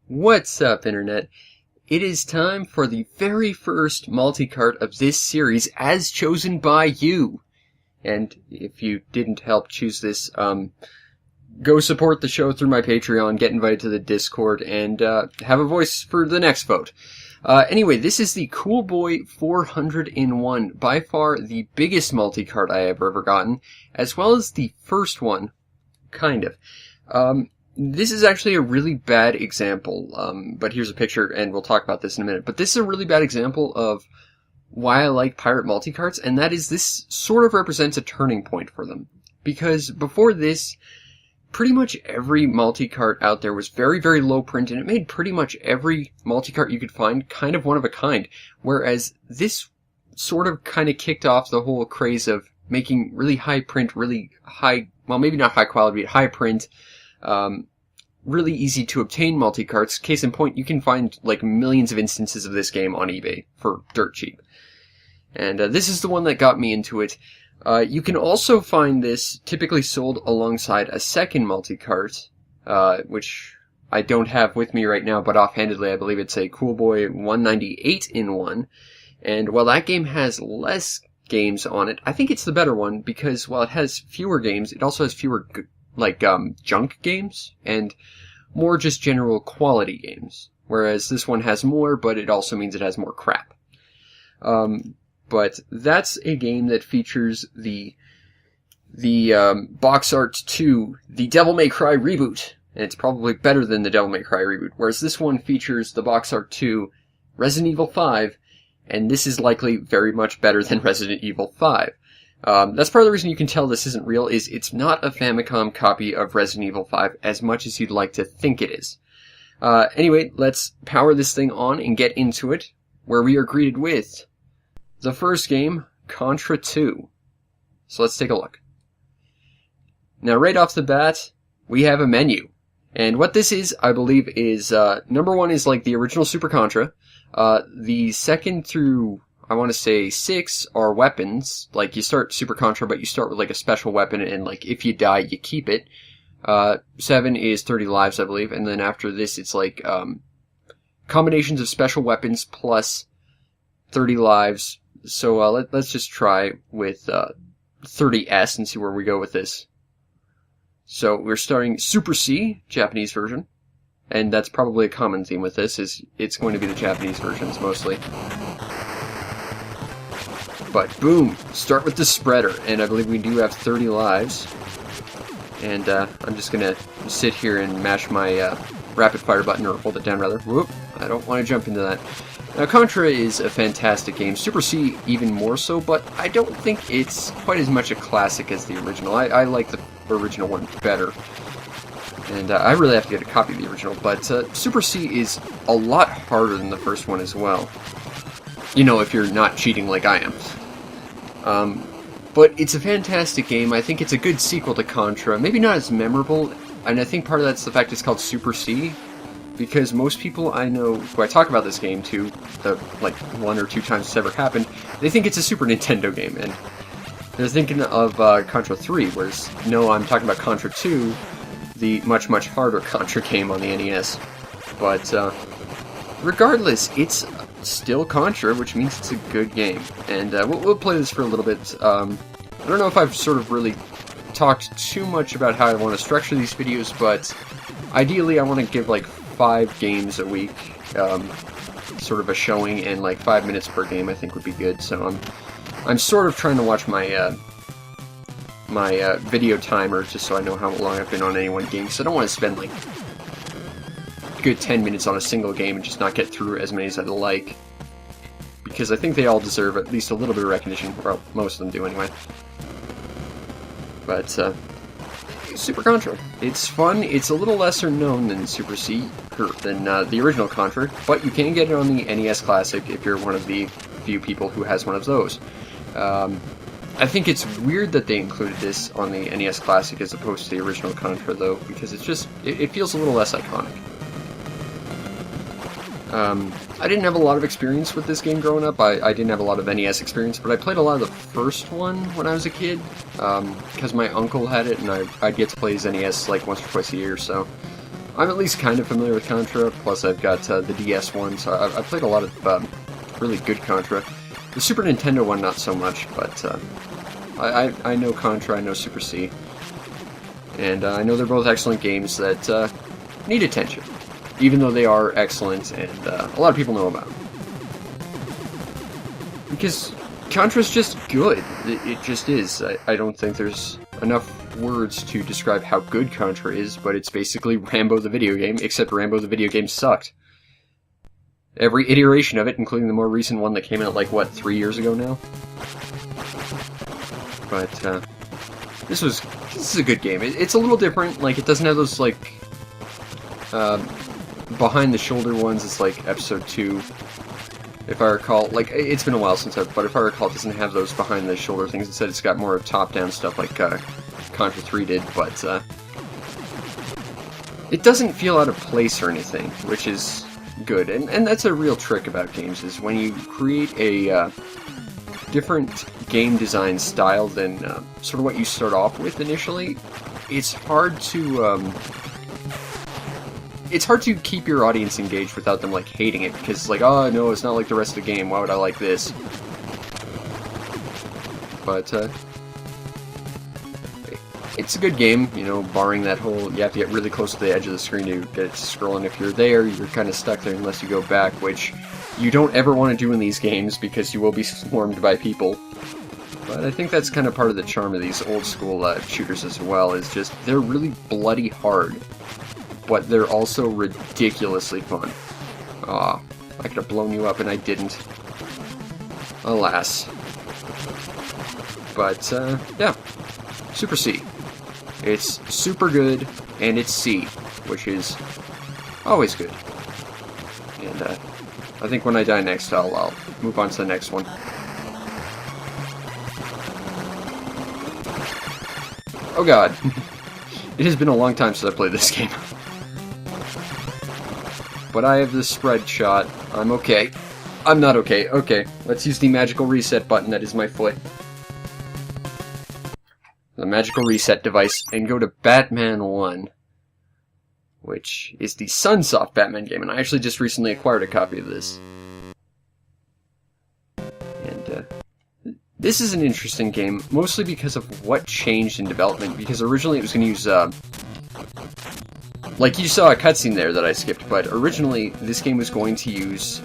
What's up, Internet? It is time for the very first multi-cart of this series as chosen by you. And if you didn't help choose this, go support the show through my Patreon, get invited to the Discord, and have a voice for the next vote. Anyway, this is the CoolBoy 401, by far the biggest multi-cart I have ever gotten, as well as the first one, kind of. This is actually a really bad example, but here's a picture, and we'll talk about this in a minute. But this is a really bad example of why I like pirate multi-carts, and that is this sort of represents a turning point for them. Because before this, pretty much every multi-cart out there was very, very low print, and it made pretty much every multi-cart you could find kind of one of a kind. Whereas this sort of kind of kicked off the whole craze of making really high print, really high, well, maybe not high quality, but high print, really easy to obtain multi-carts. Case in point, you can find like millions of instances of this game on eBay for dirt cheap. And this is the one that got me into it. You can also find this typically sold alongside a second multi-cart, which I don't have with me right now, but offhandedly I believe it's a CoolBoy 198 in 1. And while that game has less games on it, I think it's the better one because while it has fewer games, it also has fewer junk games and more just general quality games. Whereas this one has more, but it also means it has more crap. But that's a game that features the box art to the Devil May Cry reboot, and it's probably better than the Devil May Cry reboot. Whereas this one features the box art to Resident Evil 5, and this is likely very much better than Resident Evil 5. That's part of the reason you can tell this isn't real, is it's not a Famicom copy of Resident Evil 5 as much as you'd like to think it is. Anyway, let's power this thing on and get into it, where we are greeted with the first game, Contra 2. So let's take a look. Now, right off the bat, we have a menu. And what this is, I believe, is, number one is like the original Super Contra. The second through, I want to say 6 are weapons. Like, you start Super Contra, but you start with like a special weapon, and like, if you die, you keep it. 7 is 30 lives, I believe, and then after this, it's like, combinations of special weapons plus 30 lives. So, let's just try with, 30S and see where we go with this. So, we're starting Super C, Japanese version. And that's probably a common theme with this, is it's going to be the Japanese versions, mostly. But, boom! Start with the spreader, and I believe we do have 30 lives. And, I'm just gonna sit here and mash my, rapid fire button, or hold it down, rather. Whoop! I don't want to jump into that. Now, Contra is a fantastic game, Super C even more so, but I don't think it's quite as much a classic as the original. I like the original one better. And I really have to get a copy of the original, but Super C is a lot harder than the first one as well. You know, if you're not cheating like I am. But it's a fantastic game. I think it's a good sequel to Contra. Maybe not as memorable, and I think part of that's the fact it's called Super C, because most people I know who I talk about this game to, the like 1 or 2 times it's ever happened, they think it's a Super Nintendo game, and they're thinking of Contra 3, whereas no, I'm talking about Contra 2, the much, much harder Contra game on the NES. But regardless, it's still Contra, which means it's a good game. And we'll play this for a little bit. I don't know if I've sort of really talked too much about how I want to structure these videos, but ideally I want to give like 5 games a week, sort of a showing, and like 5 minutes per game I think would be good. So I'm sort of trying to watch my my video timer, just so I know how long I've been on any one game, so I don't want to spend like a good 10 minutes on a single game and just not get through as many as I'd like, because I think they all deserve at least a little bit of recognition. Well, most of them do anyway. But Super Contra, it's fun. It's a little lesser known than Super C, or than the original Contra, but you can get it on the NES Classic if you're one of the few people who has one of those. I think it's weird that they included this on the NES Classic as opposed to the original Contra, though, because it's just, it feels a little less iconic. I didn't have a lot of experience with this game growing up. I didn't have a lot of NES experience, but I played a lot of the first one when I was a kid, because my uncle had it, and I'd get to play his NES like once or twice a year, so I'm at least kind of familiar with Contra, plus I've got the DS one, so I've played a lot of really good Contra. The Super Nintendo one, not so much, but I know Contra, I know Super C. And I know they're both excellent games that need attention, even though they are excellent and a lot of people know about them. Because Contra's just good. It just is. I don't think there's enough words to describe how good Contra is, but it's basically Rambo the video game, except Rambo the video game sucked. Every iteration of it, including the more recent one that came out, like, what, 3 years ago now? But, this is a good game. It's a little different, like, it doesn't have those, like, behind-the-shoulder ones. It's like Episode 2, if I recall. Like, it's been a while since but if I recall, it doesn't have those behind-the-shoulder things. Instead, it's got more top-down stuff like Contra 3 did, but it doesn't feel out of place or anything, which is good. And that's a real trick about games, is when you create a different game design style than sort of what you start off with initially, it's hard to keep your audience engaged without them, like, hating it, because it's like, oh, no, it's not like the rest of the game, why would I like this? But, it's a good game, you know, barring that whole, you have to get really close to the edge of the screen to get it to scroll, and if you're there, you're kind of stuck there unless you go back, which you don't ever want to do in these games, because you will be swarmed by people. But I think that's kind of part of the charm of these old-school shooters as well, is just, they're really bloody hard, but they're also ridiculously fun. Aw, I could have blown you up and I didn't. Alas. But, yeah. Super C. It's super good, and it's C, which is always good. And, I think when I die next, I'll move on to the next one. Oh god. It has been a long time since I played this game. But I have the spread shot. I'm okay. I'm not okay. Okay, let's use the magical reset button that is my foot. The magical reset device, and go to Batman 1. Which is the Sunsoft Batman game, and I actually just recently acquired a copy of this. And, this is an interesting game, mostly because of what changed in development, because originally it was going to use, like, you saw a cutscene there that I skipped, but originally this game was going to use,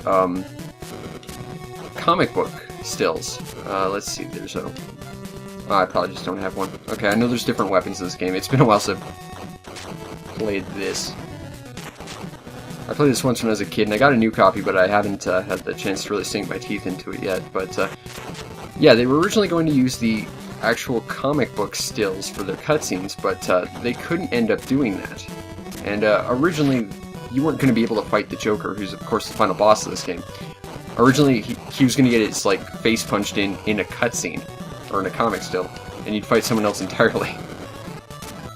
comic book stills. Let's see, there's a... Oh, I probably just don't have one. Okay, I know there's different weapons in this game. It's been a while since I've played this. I played this once when I was a kid, and I got a new copy, but I haven't had the chance to really sink my teeth into it yet. But, yeah, they were originally going to use the actual comic book stills for their cutscenes, but they couldn't end up doing that. And originally, you weren't going to be able to fight the Joker, who's, of course, the final boss of this game. Originally, he was going to get his, like, face punched in a cutscene, or in a comic still, and you'd fight someone else entirely.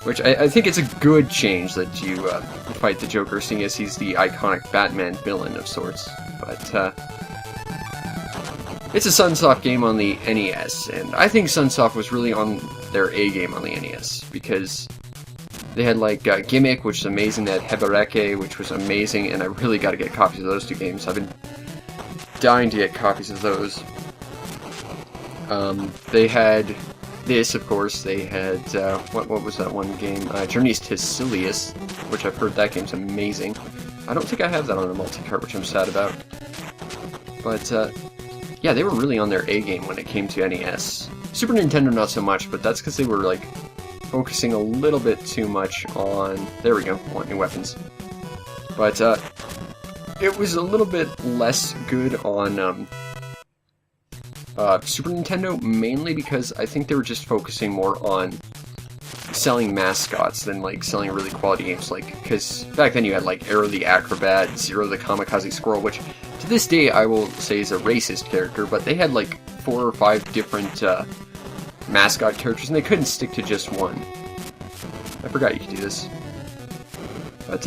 Which, I think it's a good change that you fight the Joker, seeing as he's the iconic Batman villain of sorts. But, it's a Sunsoft game on the NES, and I think Sunsoft was really on their A game on the NES, because they had, like, Gimmick, which is amazing, they had Hebereke, which was amazing, and I really gotta get copies of those two games. I've been dying to get copies of those. They had this, of course. They had, what was that one game? Journeys to Silius, which I've heard that game's amazing. I don't think I have that on a multi-cart, which I'm sad about. But, yeah, they were really on their A game when it came to NES. Super Nintendo, not so much, but that's because they were, like, focusing a little bit too much on... There we go, want new weapons. But, it was a little bit less good on, Super Nintendo, mainly because I think they were just focusing more on selling mascots than, like, selling really quality games, like, because back then you had, like, Arrow the Acrobat, Zero the Kamikaze Squirrel, which, to this day, I will say is a racist character, but they had, like, 4 or 5 different, mascot characters, and they couldn't stick to just one. I forgot you could do this. But,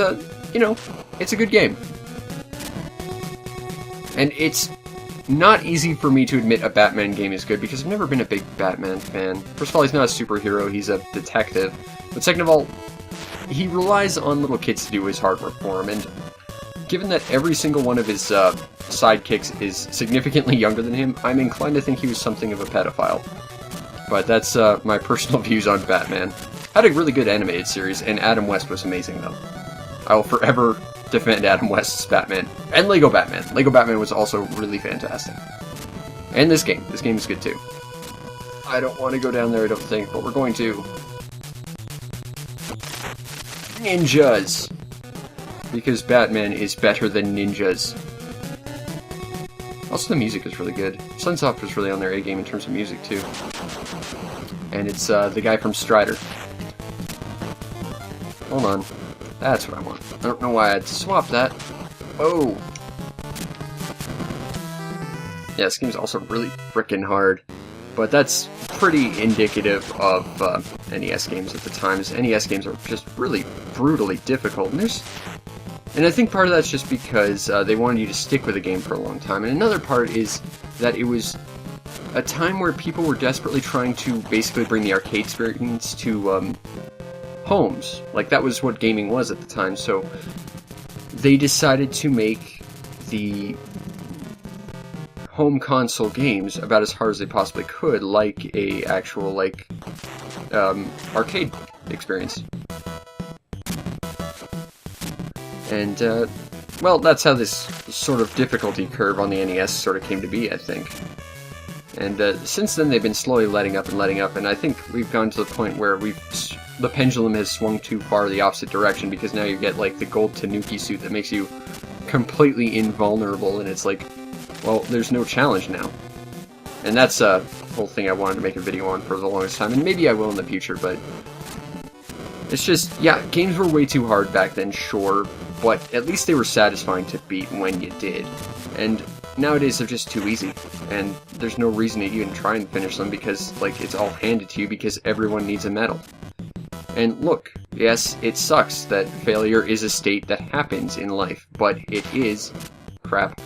you know, it's a good game. And it's not easy for me to admit a Batman game is good, because I've never been a big Batman fan. First of all, he's not a superhero, he's a detective. But second of all, he relies on little kids to do his hard work for him, and given that every single one of his sidekicks is significantly younger than him, I'm inclined to think he was something of a pedophile. But that's my personal views on Batman. Had a really good animated series, and Adam West was amazing, though. I will forever defend Adam West's Batman. And Lego Batman. Lego Batman was also really fantastic. And this game. This game is good, too. I don't want to go down there, I don't think, but we're going to. Ninjas! Because Batman is better than ninjas. Also, the music is really good. Sunsoft was really on their A-game in terms of music, too. And it's the guy from Strider. Hold on. That's what I want. I don't know why I'd swap that. Oh! Yeah, this game's also really frickin' hard. But that's pretty indicative of NES games at the time. NES games are just really brutally difficult. And I think part of that's just because they wanted you to stick with a game for a long time. And another part is that it was a time where people were desperately trying to basically bring the arcade experience to homes. Like, that was what gaming was at the time, so they decided to make the home console games about as hard as they possibly could, like a actual, like, arcade experience. And, well, that's how this sort of difficulty curve on the NES sort of came to be, I think. And since then, they've been slowly letting up, and I think we've gone to the point where the pendulum has swung too far the opposite direction, because now you get, like, the gold Tanuki suit that makes you completely invulnerable, and it's like, well, there's no challenge now. And that's a whole thing I wanted to make a video on for the longest time, and maybe I will in the future, but it's just, yeah, games were way too hard back then, sure, but at least they were satisfying to beat when you did. And nowadays they're just too easy, and there's no reason to even try and finish them because, like, it's all handed to you because everyone needs a medal. And look, yes, it sucks that failure is a state that happens in life, but it is crap.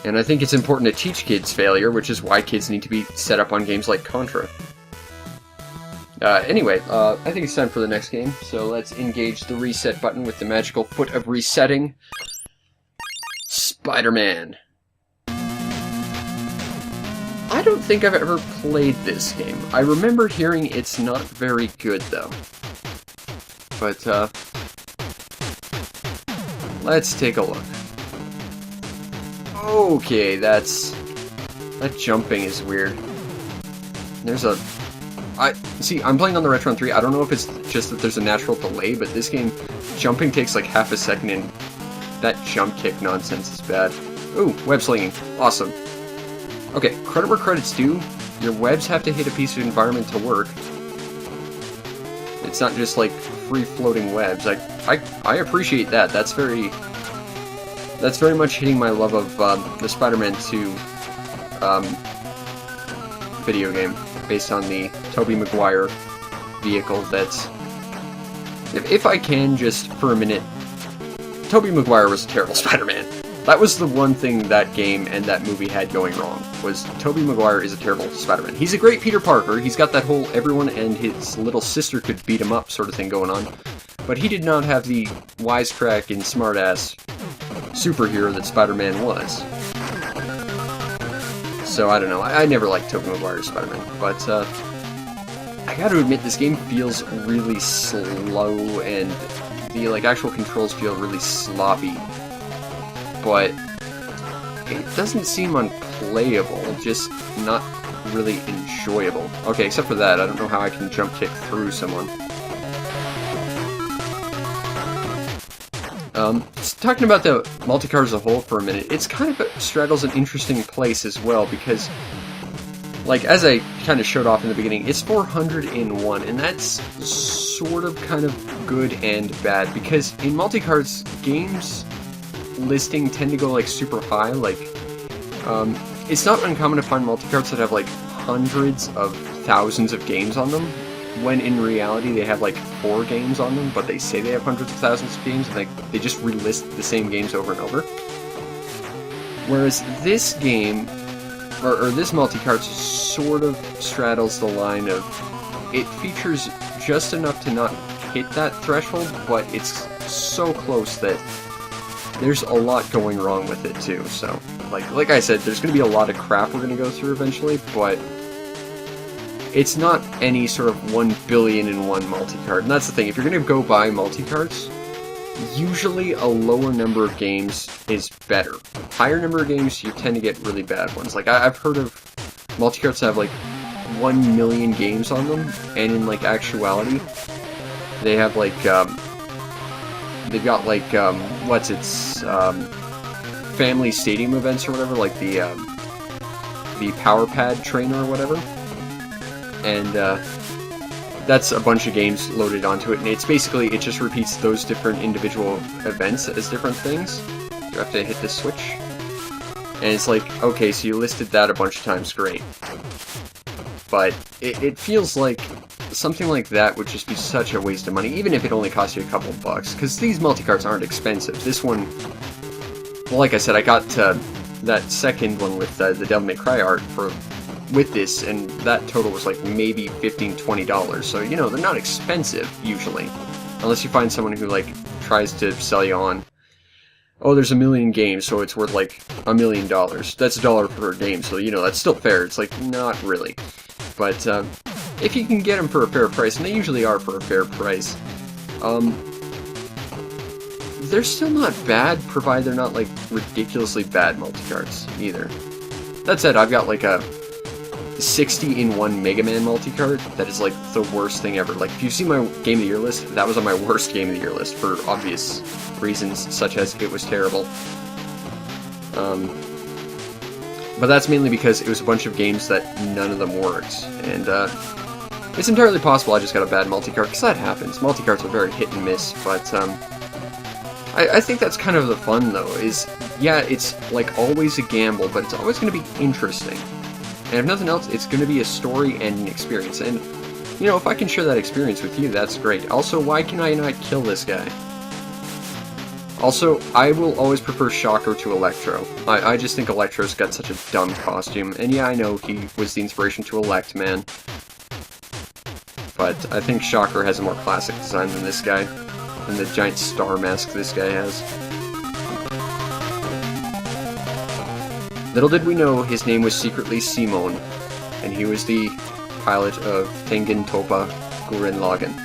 And I think it's important to teach kids failure, which is why kids need to be set up on games like Contra. Anyway, I think it's time for the next game, so let's engage the reset button with the magical foot of resetting. Spider-Man. I don't think I've ever played this game. I remember hearing it's not very good, though. But, let's take a look. Okay, that jumping is weird. There's a... See, I'm playing on the Retron 3. I don't know if it's just that there's a natural delay, but this game, jumping takes like half a second, and that jump kick nonsense is bad. Ooh, web slinging. Awesome. Okay, credit where credit's due. Your webs have to hit a piece of environment to work. It's not just like free-floating webs. I appreciate that. That's very much hitting my love of the Spider-Man 2 video game, based on the Tobey Maguire vehicle that's... If I can, just for a minute, Tobey Maguire was a terrible Spider-Man. That was the one thing that game and that movie had going wrong, was Tobey Maguire is a terrible Spider-Man. He's a great Peter Parker, he's got that whole everyone and his little sister could beat him up sort of thing going on, but he did not have the wisecrack and smartass superhero that Spider-Man was. So, I don't know, I never liked Tobey Maguire's Spider-Man, but, I gotta admit, this game feels really slow, and the, like, actual controls feel really sloppy. But it doesn't seem unplayable, just not really enjoyable. Okay, except for that, I don't know how I can jump kick through someone. Talking about the multi-card as a whole for a minute, it's kind of straddles an interesting place as well, because, like, as I kind of showed off in the beginning, it's 401, and that's sort of kind of good and bad, because in multi-cards, games listing tend to go, like, super high. Like, it's not uncommon to find multi-cards that have, like, hundreds of thousands of games on them, when in reality they have, like, 4 games on them, but they say they have hundreds of thousands of games, and they just relist the same games over and over. Whereas this game, or this multi-card, sort of straddles the line of, it features just enough to not hit that threshold, but it's so close that there's a lot going wrong with it too. So, like I said, there's going to be a lot of crap we're going to go through eventually, but it's not any sort of 1 billion in one multi-cart. And that's the thing, if you're going to go buy multi-carts, usually a lower number of games is better. Higher number of games, you tend to get really bad ones. Like, I've heard of multi-carts that have like 1 million games on them, and in like actuality, they have like, they've got like, family stadium events or whatever, like the Power Pad trainer or whatever. And that's a bunch of games loaded onto it, and it's basically, it just repeats those different individual events as different things. You have to hit this switch. And it's like, okay, so you listed that a bunch of times, great. But it feels like something like that would just be such a waste of money, even if it only costs you a couple bucks, because these multi-carts aren't expensive. This one, well, like I said, I got that second one with the Devil May Cry art with this, and that total was like maybe $15–20, so, you know, they're not expensive, usually. Unless you find someone who, like, tries to sell you on, oh, there's 1 million games, so it's worth, like, $1 million. That's $1 per game, so, you know, that's still fair. It's, like, not really. But, if you can get them for a fair price, and they usually are for a fair price, they're still not bad, provided they're not, like, ridiculously bad multi-carts, either. That said, I've got, like, a 60-in-1 Mega Man multi-cart that is like the worst thing ever. Like, if you see my Game of the Year list, that was on my worst Game of the Year list for obvious reasons, such as it was terrible. But that's mainly because it was a bunch of games that none of them worked, and it's entirely possible I just got a bad multi-cart, because that happens. Multi-carts are very hit and miss, but I think that's kind of the fun, though, is, yeah, it's like always a gamble, but it's always going to be interesting. And if nothing else, it's going to be a story and an experience. And, you know, if I can share that experience with you, that's great. Also, why can I not kill this guy? Also, I will always prefer Shocker to Electro. I just think Electro's got such a dumb costume. And yeah, I know he was the inspiration to Elect Man. But I think Shocker has a more classic design than this guy. And the giant star mask this guy has. Little did we know his name was secretly Simon, and he was the pilot of Tengen Toppa Gurren Lagann.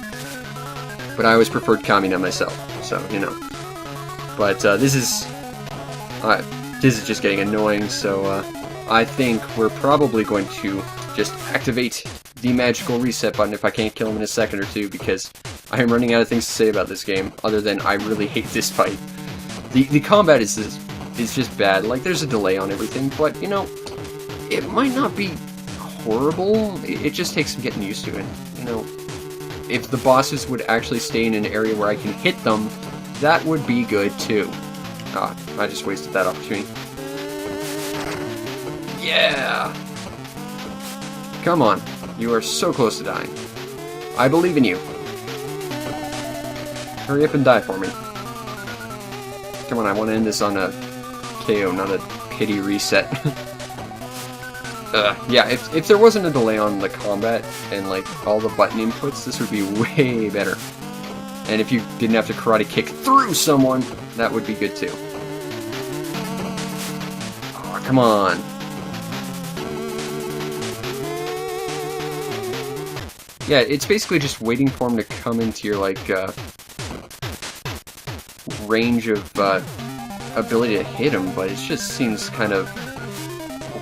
But I always preferred Kamina myself, so, you know. But this is just getting annoying, so I think we're probably going to just activate the magical reset button if I can't kill him in a second or two, because I am running out of things to say about this game, other than I really hate this fight. The combat is just bad. Like, there's a delay on everything, but, you know, it might not be horrible. It just takes some getting used to it. You know, if the bosses would actually stay in an area where I can hit them, that would be good, too. Ah, I just wasted that opportunity. Yeah! Come on. You are so close to dying. I believe in you. Hurry up and die for me. Come on, I want to end this on a KO, not a pity reset. Yeah, if there wasn't a delay on the combat and, like, all the button inputs, this would be way better. And if you didn't have to karate kick through someone, that would be good too. Oh, come on. Yeah, it's basically just waiting for him to come into your, like, range of, ability to hit him, but it just seems kind of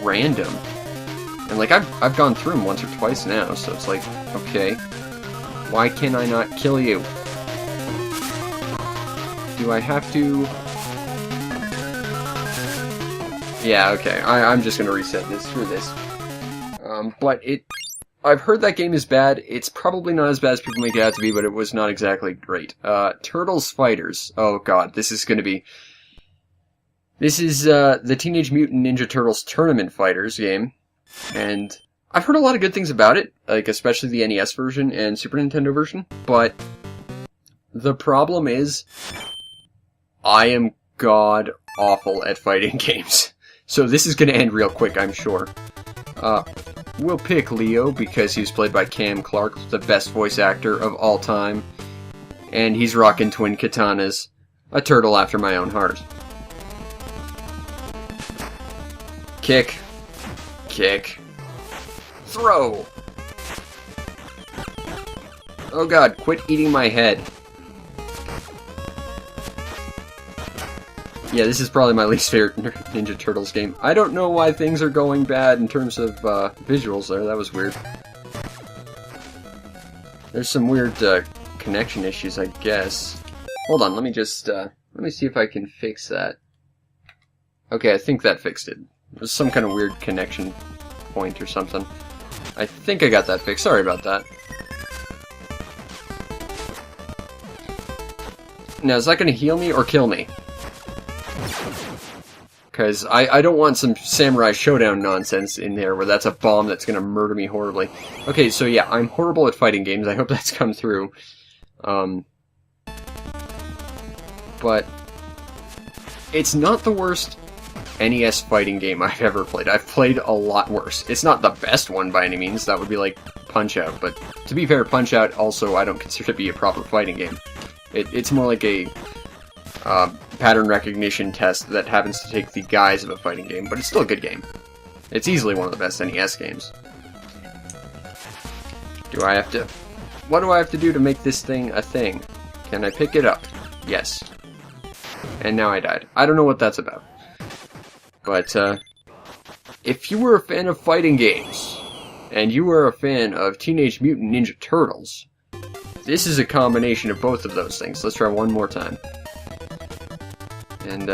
random. And, like, I've gone through him once or twice now, so it's like, okay, why can I not kill you? Do I have to? Yeah, okay, I'm just gonna reset this. Screw this. But I've heard that game is bad. It's probably not as bad as people make it out to be, but it was not exactly great. Turtles Fighters. Oh god, this is gonna be... This is, the Teenage Mutant Ninja Turtles Tournament Fighters game. And I've heard a lot of good things about it, like, especially the NES version and Super Nintendo version, but the problem is, I am god-awful at fighting games. So this is gonna end real quick, I'm sure. We'll pick Leo because he was played by Cam Clark, the best voice actor of all time. And he's rocking twin katanas. A turtle after my own heart. Kick. Kick. Throw! Oh god, quit eating my head. Yeah, this is probably my least favorite Ninja Turtles game. I don't know why things are going bad in terms of visuals there. That was weird. There's some weird connection issues, I guess. Hold on, let me just, let me see if I can fix that. Okay, I think that fixed it. There's some kind of weird connection point or something. I think I got that fixed. Sorry about that. Now, is that going to heal me or kill me? Because I don't want some Samurai Showdown nonsense in there where that's a bomb that's going to murder me horribly. Okay, so yeah, I'm horrible at fighting games. I hope that's come through. But it's not the worst NES fighting game I've ever played. I've played a lot worse. It's not the best one by any means. That would be like Punch-Out. But to be fair, Punch-Out also I don't consider to be a proper fighting game. It's more like a pattern recognition test that happens to take the guise of a fighting game, but it's still a good game. It's easily one of the best NES games. Do I have to... What do I have to do to make this thing a thing? Can I pick it up? Yes. And now I died. I don't know what that's about. But, if you were a fan of fighting games, and you were a fan of Teenage Mutant Ninja Turtles, this is a combination of both of those things. Let's try one more time. And,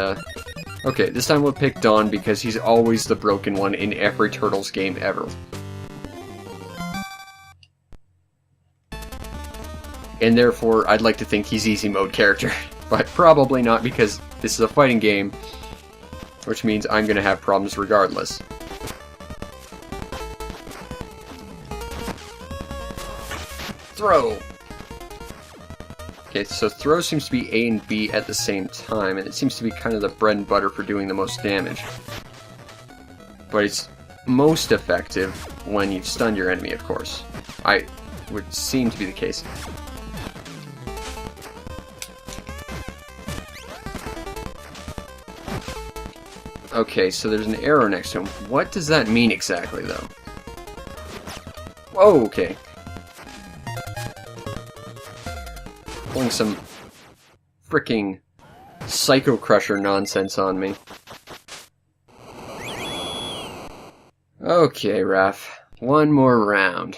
okay, this time we'll pick Don because he's always the broken one in every Turtles game ever. And therefore, I'd like to think he's easy mode character. But probably not because this is a fighting game, which means I'm gonna have problems regardless. Throw! Okay, so throw seems to be A and B at the same time, and it seems to be kind of the bread and butter for doing the most damage. But it's most effective when you've stunned your enemy, of course. Would seem to be the case. Okay, so there's an arrow next to him. What does that mean exactly, though? Whoa, okay. Pulling some fricking Psycho Crusher nonsense on me. Okay, Raph. One more round.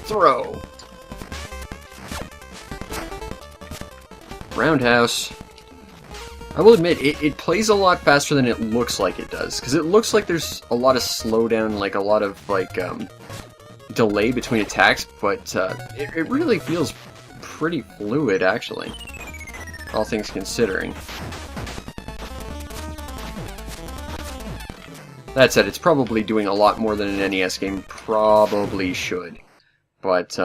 Throw! Roundhouse. I will admit, it plays a lot faster than it looks like it does, because it looks like there's a lot of slowdown, like a lot of, like, delay between attacks, but it really feels pretty fluid, actually, all things considering. That said, it's probably doing a lot more than an NES game probably should, but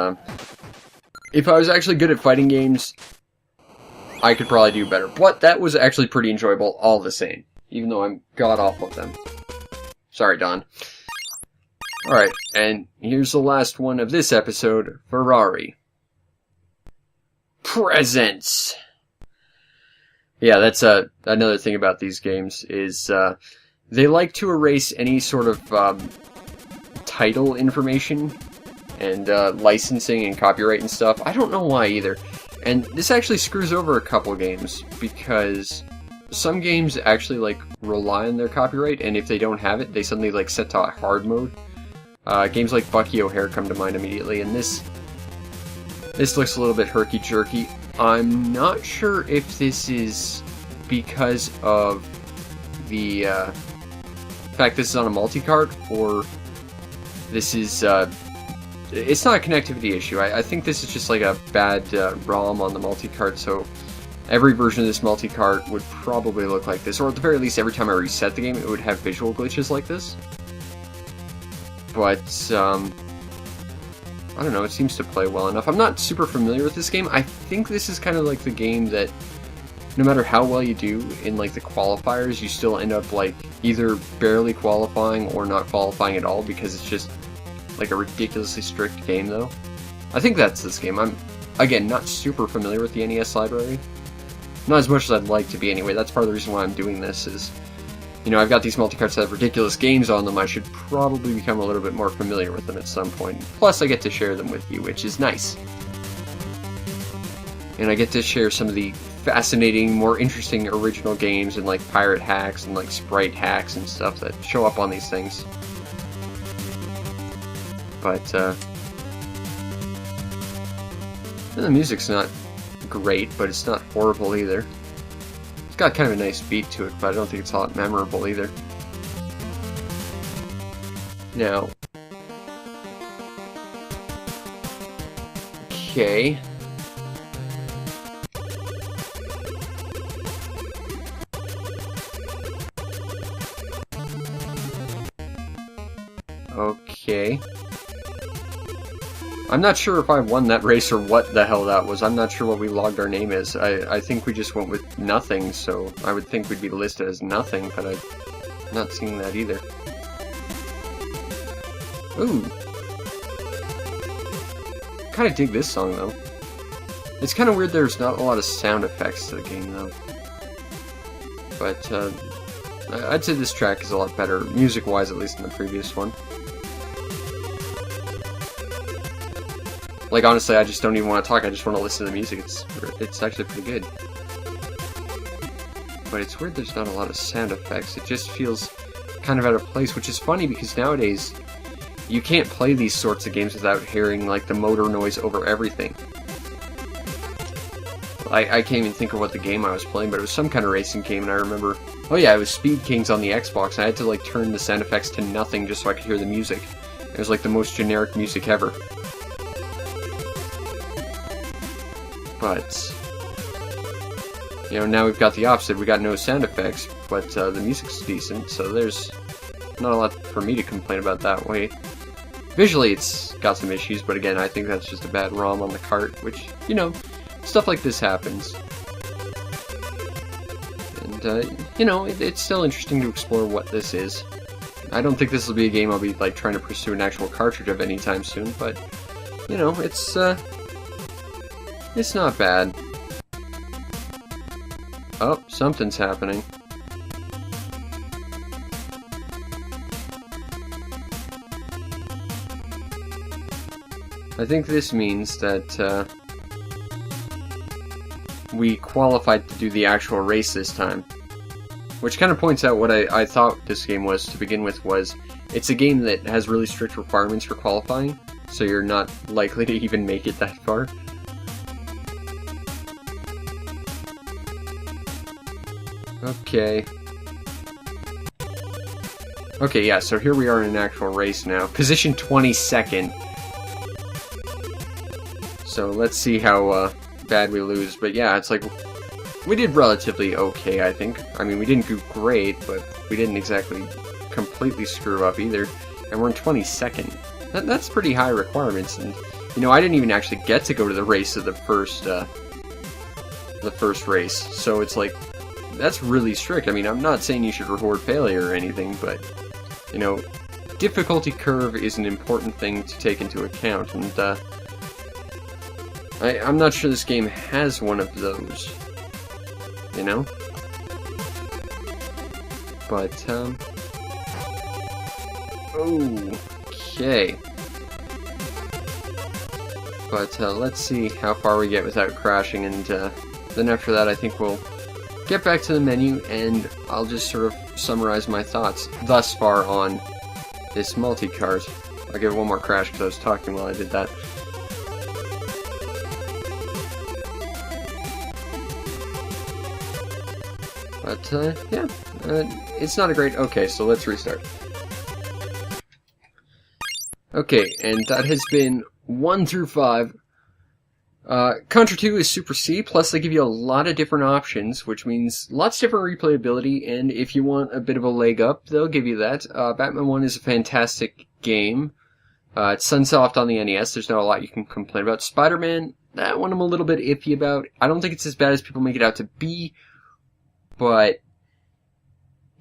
if I was actually good at fighting games, I could probably do better. But that was actually pretty enjoyable all the same, even though I'm god-awful at them. Sorry, Don. Alright, and here's the last one of this episode, Ferrari. Presents! Yeah, that's another thing about these games, is they like to erase any sort of title information, and licensing and copyright and stuff. I don't know why either. And this actually screws over a couple games, because some games actually, like, rely on their copyright, and if they don't have it, they suddenly, like, set to hard mode. Games like Bucky O'Hare come to mind immediately, and this looks a little bit herky-jerky. I'm not sure if this is because of the fact this is on a multi-cart, or this is, it's not a connectivity issue. I think this is just like a bad ROM on the multi-cart, so every version of this multi-cart would probably look like this, or at the very least every time I reset the game it would have visual glitches like this. But, I don't know, it seems to play well enough. I'm not super familiar with this game. I think this is kind of like the game that no matter how well you do in like the qualifiers, you still end up like either barely qualifying or not qualifying at all because it's just like a ridiculously strict game though. I think that's this game. I'm, again, not super familiar with the NES library. Not as much as I'd like to be anyway. That's part of the reason why I'm doing this is, you know, I've got these multi-carts that have ridiculous games on them. I should probably become a little bit more familiar with them at some point. Plus I get to share them with you, which is nice. And I get to share some of the fascinating, more interesting original games and like pirate hacks and like sprite hacks and stuff that show up on these things. But the music's not great, but it's not horrible either. It's got kind of a nice beat to it, but I don't think it's all that memorable either. Now, okay. Okay. I'm not sure if I won that race or what the hell that was. I'm not sure what we logged our name as. I think we just went with nothing, so I would think we'd be listed as nothing, but I'm not seeing that either. Ooh. Kinda dig this song, though. It's kinda weird there's not a lot of sound effects to the game, though. But, I'd say this track is a lot better, music-wise at least, than the previous one. Like, honestly, I just don't even want to talk, I just want to listen to the music. It's actually pretty good. But it's weird there's not a lot of sound effects. It just feels kind of out of place, which is funny because nowadays you can't play these sorts of games without hearing, like, the motor noise over everything. I can't even think of what the game I was playing, but it was some kind of racing game, and I remember... Oh yeah, it was Speed Kings on the Xbox, and I had to, like, turn the sound effects to nothing just so I could hear the music. It was, like, the most generic music ever. But, you know, now we've got the opposite. We got no sound effects, but the music's decent, so there's not a lot for me to complain about that way. Visually, it's got some issues, but again, I think that's just a bad ROM on the cart, which, you know, stuff like this happens. And, you know, it's still interesting to explore what this is. I don't think this will be a game I'll be, like, trying to pursue an actual cartridge of any time soon, but, you know, it's not bad. Oh, something's happening. I think this means that, we qualified to do the actual race this time. Which kind of points out what I thought this game was to begin with was, it's a game that has really strict requirements for qualifying, so you're not likely to even make it that far. Okay. Okay, yeah, so here we are in an actual race now. Position 22nd. So let's see how bad we lose. But yeah, it's like, we did relatively okay, I think. I mean, we didn't do great, but we didn't exactly completely screw up either. And we're in 22nd. That's pretty high requirements, and, you know, I didn't even actually get to go to the race of the first race. So it's like, that's really strict. I mean, I'm not saying you should reward failure or anything, but, you know, difficulty curve is an important thing to take into account, and, I'm not sure this game has one of those, you know? But, okay. But, let's see how far we get without crashing, and, then after that I think we'll get back to the menu, and I'll just sort of summarize my thoughts thus far on this multi-cart. I'll give it one more crash because I was talking while I did that. But, yeah, it's not a great... Okay, so let's restart. Okay, and that has been 1 through 5. Contra 2 is Super C, plus they give you a lot of different options, which means lots of different replayability, and if you want a bit of a leg up, they'll give you that. Batman 1 is a fantastic game. It's Sunsoft on the NES, there's not a lot you can complain about. Spider-Man, that one I'm a little bit iffy about. I don't think it's as bad as people make it out to be, but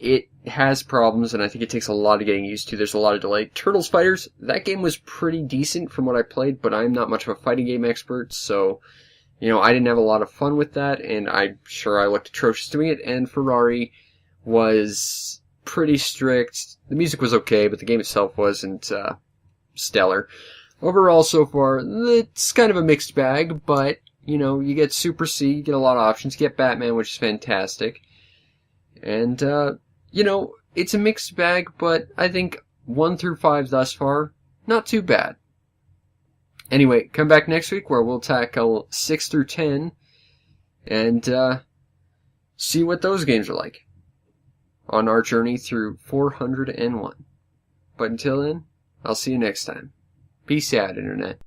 it has problems, and I think it takes a lot of getting used to. There's a lot of delay. Turtles Fighters, that game was pretty decent from what I played, but I'm not much of a fighting game expert, so, you know, I didn't have a lot of fun with that, and I'm sure I looked atrocious doing it, and Ferrari was pretty strict. The music was okay, but the game itself wasn't stellar. Overall, so far, it's kind of a mixed bag, but, you know, you get Super C, you get a lot of options, you get Batman, which is fantastic, and, you know, it's a mixed bag, but I think 1 through 5 thus far, not too bad. Anyway, come back next week where we'll tackle 6 through 10, and, see what those games are like on our journey through 401. But until then, I'll see you next time. Peace out, Internet.